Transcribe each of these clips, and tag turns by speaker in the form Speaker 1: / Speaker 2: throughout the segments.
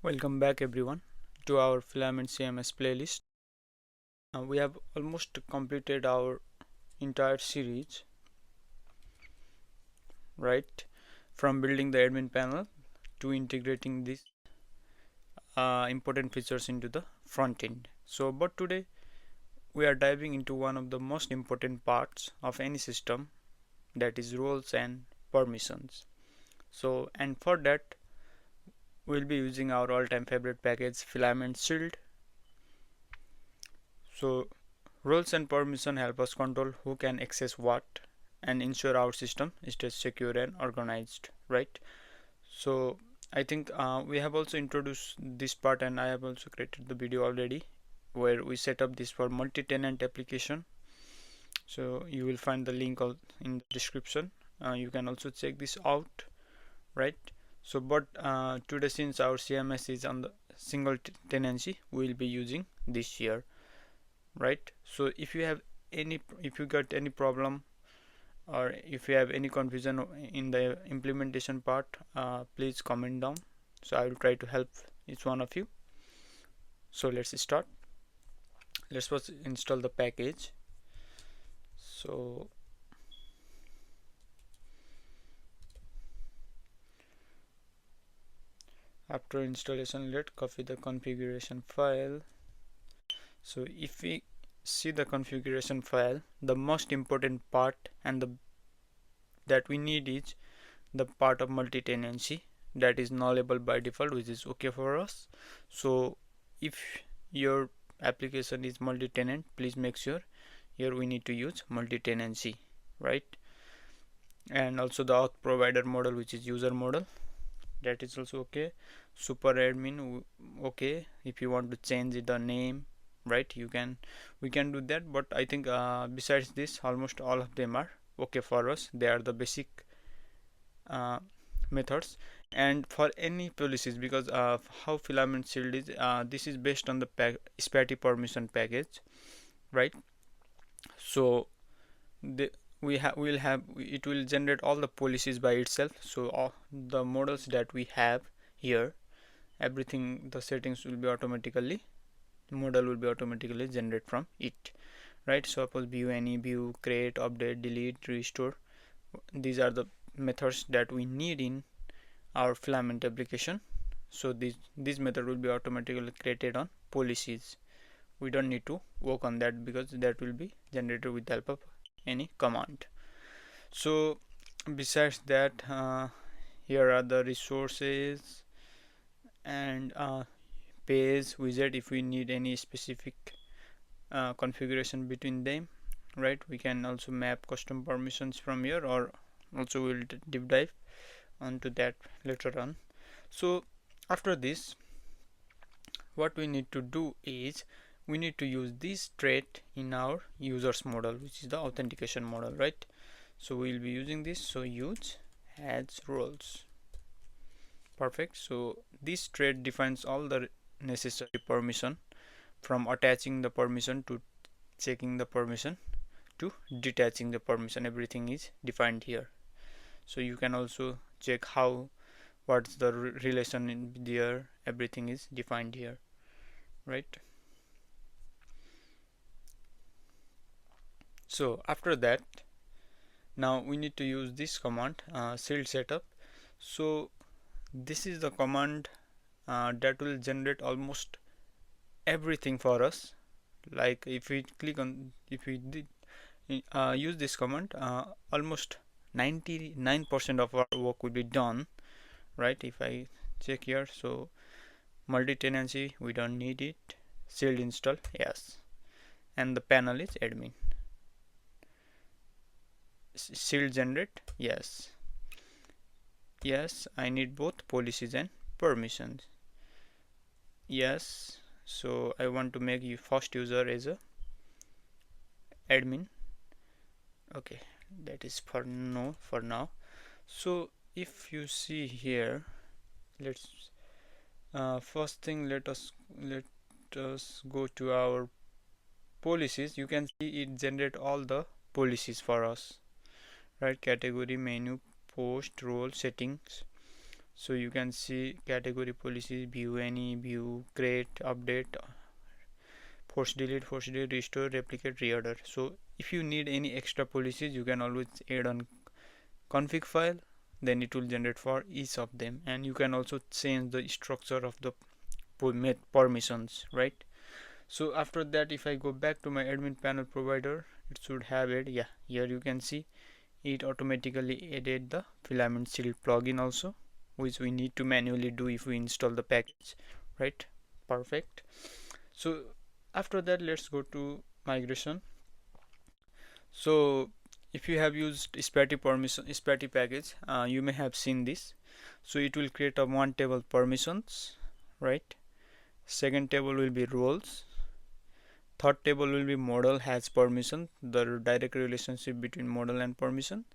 Speaker 1: Welcome back everyone to our Filament CMS playlist. We have almost completed our entire series, right? From building the admin panel to integrating these important features into the front end. But today we are diving into one of the most important parts of any system, that is roles and permissions. And for that we'll be using our all-time favorite package, Filament Shield. So roles and permission help us control who can access what and ensure our system stays secure and organized, right? So I think we have also introduced this part, and I have also created the video already where we set up this for multi-tenant application. So you will find the link in the description. You can also check this out, right? But today, since our CMS is on the single tenancy, we will be using this here, right? So if you got any problem or if you have any confusion in the implementation part, please comment down, so I will try to help each one of you. So let's start. Let's first install the package. So after installation, let's copy the configuration file. So if we see the configuration file, the most important part and the that we need is the part of multi-tenancy, that is nullable by default, which is okay for us. So if your application is multi-tenant, please make sure here we need to use multi-tenancy, right? And also the auth provider model, which is user model, that is also okay. Super admin, okay. If you want to change the name, right, we can do that. But I think besides this, almost all of them are okay for us. They are the basic methods. And for any policies, because how Filament Shield is, this is based on the SPATI permission package, right? So the it will generate all the policies by itself. So all the models that we have here, everything, the settings will be automatically, model will be automatically generated from it, right? So suppose view any, view, create, update, delete, restore, these are the methods that we need in our Filament application. So this method will be automatically created on policies. We don't need to work on that because that will be generated with the help of any command. So besides that, here are the resources and page widget. If we need any specific configuration between them, right, we can also map custom permissions from here, or also we'll deep dive onto that later on. So after this, what we need to do is we need to use this trait in our users model, which is the authentication model, right? So we'll be using this. So use adds roles. Perfect. So this trait defines all the necessary permission, from attaching the permission to checking the permission to detaching the permission. Everything is defined here. So you can also check what's the relation in there. Everything is defined here, right? So after that, now we need to use this command, shield setup. So this is the command that will generate almost everything for us. Like if we use this command, almost 99% of our work will be done, right? If I check here, so multi-tenancy, we don't need it. Shield install, yes. And the panel is admin. Shield generate, yes. Yes, I need both policies and permissions, yes. So I want to make you first user as a admin, okay. That is for now. So if you see here, let's first thing, let us go to our policies. You can see it generate all the policies for us, right? Category, menu, post, role, settings. So you can see category policies, view any, view, create, update, force delete, restore, replicate, reorder. So if you need any extra policies, you can always add on config file, then it will generate for each of them. And you can also change the structure of the permissions, right? So after that, if I go back to my admin panel provider, it should have it. Yeah, here you can see it automatically added the Filament Shield plugin also, which we need to manually do if we install the package, right? Perfect. So after that, let's go to migration. So if you have used SPATI package, you may have seen this. So it will create a one table permissions, right? Second table will be roles. Third table will be model has permission, the direct relationship between model and permission.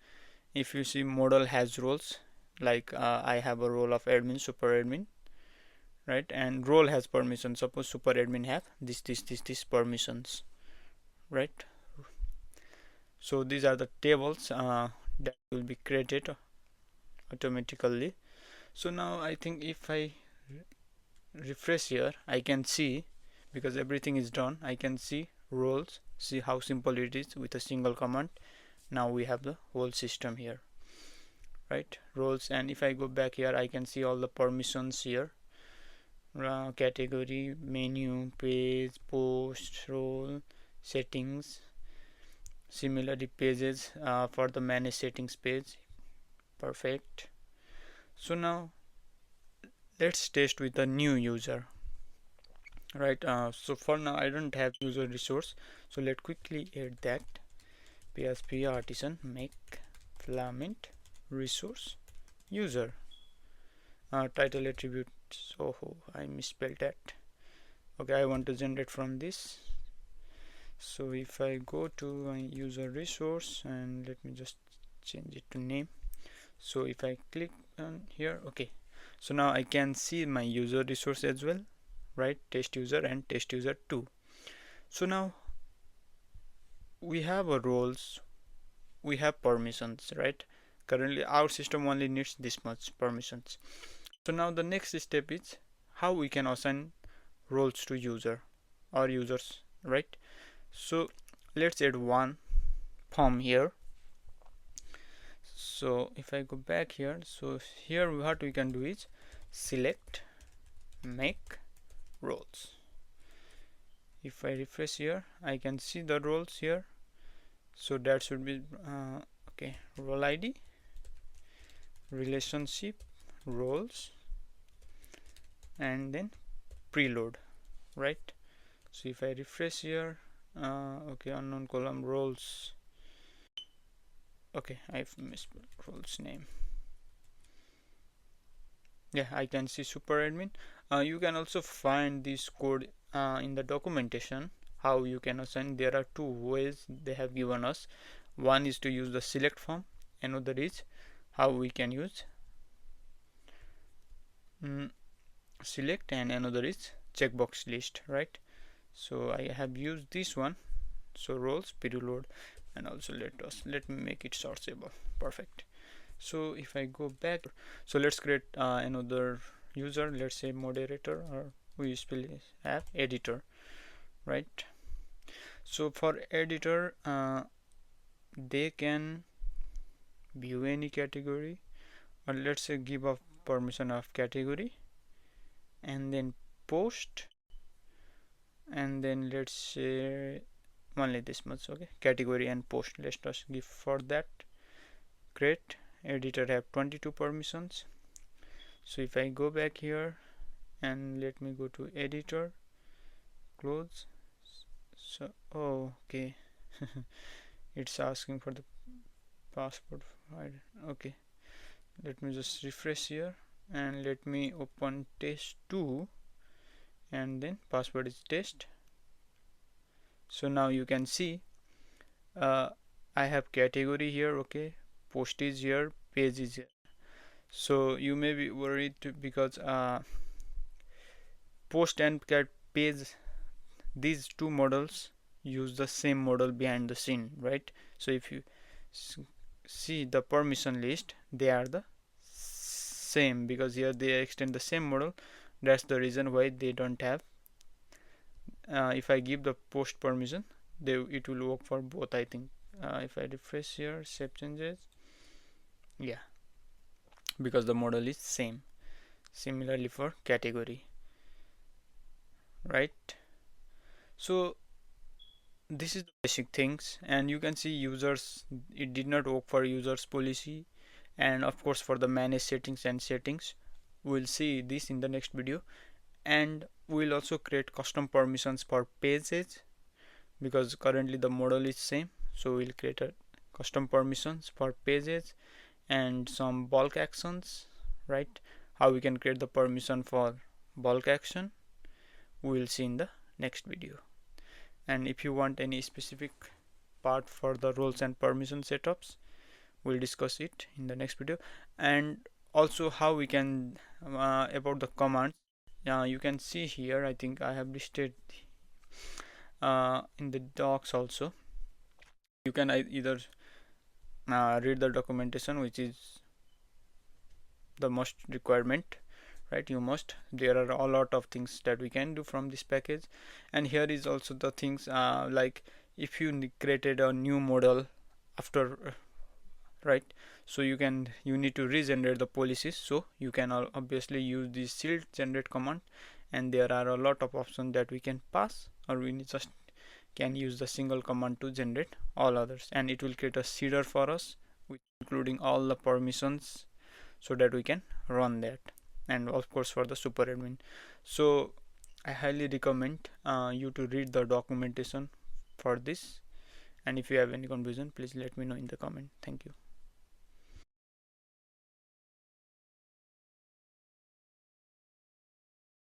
Speaker 1: If you see model has roles, like I have a role of admin, super admin, right? And role has permission. Suppose super admin have this permissions, right? So these are the tables that will be created automatically. So now I think if I refresh here, I can see, because everything is done, I can see roles. See how simple it is with a single command. Now we have the whole system here, right? Roles. And if I go back here, I can see all the permissions here. Category, menu, page, post, role, settings. Similarly, pages for the manage settings page. Perfect. So now let's test with a new user, right? So for now I don't have user resource, so let's quickly add that. PHP artisan make filament resource user. Title attributes. Oh, I misspelled that. Okay, I want to generate from this. So if I go to my user resource, and let me just change it to name. So if I click on here, okay, so now I can see my user resource as well, right? Test user and test user 2. So now we have a roles, we have permissions, right? Currently our system only needs this much permissions. So now the next step is how we can assign roles to user or users, right? So let's add one form here. So if I go back here, so here what we can do is select make roles. If I refresh here, I can see the roles here. So that should be okay, role ID, relationship, roles, and then preload, right? So if I refresh here, okay, unknown column roles. Okay, I've misspelled roles name. Yeah, I can see super admin. You can also find this code in the documentation, how you can assign. There are two ways they have given us. One is to use the select form, another is how we can use select, and another is checkbox list, right? So I have used this one. So roles, preload, and also let me make it searchable. Perfect. So if I go back, so let's create another user. Let's say moderator, or we still have editor, right? So for editor, they can view any category, or let's say give a permission of category, and then post, and then let's say only this much. Okay, category and post. Let's just give for that. Create editor have 22 permissions. So if I go back here and let me go to editor, close. So okay, it's asking for the password. Okay, let me just refresh here and let me open test2, and then password is test. So now you can see I have category here, okay, post is here, page is here. So you may be worried because post and page, these two models use the same model behind the scene, right? So if you see the permission list, they are the same, because here they extend the same model. That's the reason why they don't have. If I give the post permission, it will work for both, I think. If I refresh here, save changes, yeah, because the model is same. Similarly for category, right? So this is the basic things, and you can see users, it did not work for users policy, and of course for the manage settings and settings, we'll see this in the next video. And we'll also create custom permissions for pages, because currently the model is same. So we'll create a custom permissions for pages and some bulk actions, right? How we can create the permission for bulk action, we'll see in the next video. And if you want any specific part for the roles and permission setups, we'll discuss it in the next video. And also how we can about the commands, you can see here, I think I have listed in the docs also. You can either read the documentation, which is the most requirement, right? You must, there are a lot of things that we can do from this package. And here is also the things like if you created a new model after, right? So you need to regenerate the policies, so you can obviously use this shield generate command, and there are a lot of options that we can pass, or we just can use the single command to generate all others, and it will create a seeder for us with including all the permissions, so that we can run that, and of course for the super admin. So I highly recommend you to read the documentation for this, and if you have any confusion, please let me know in the comment. Thank you.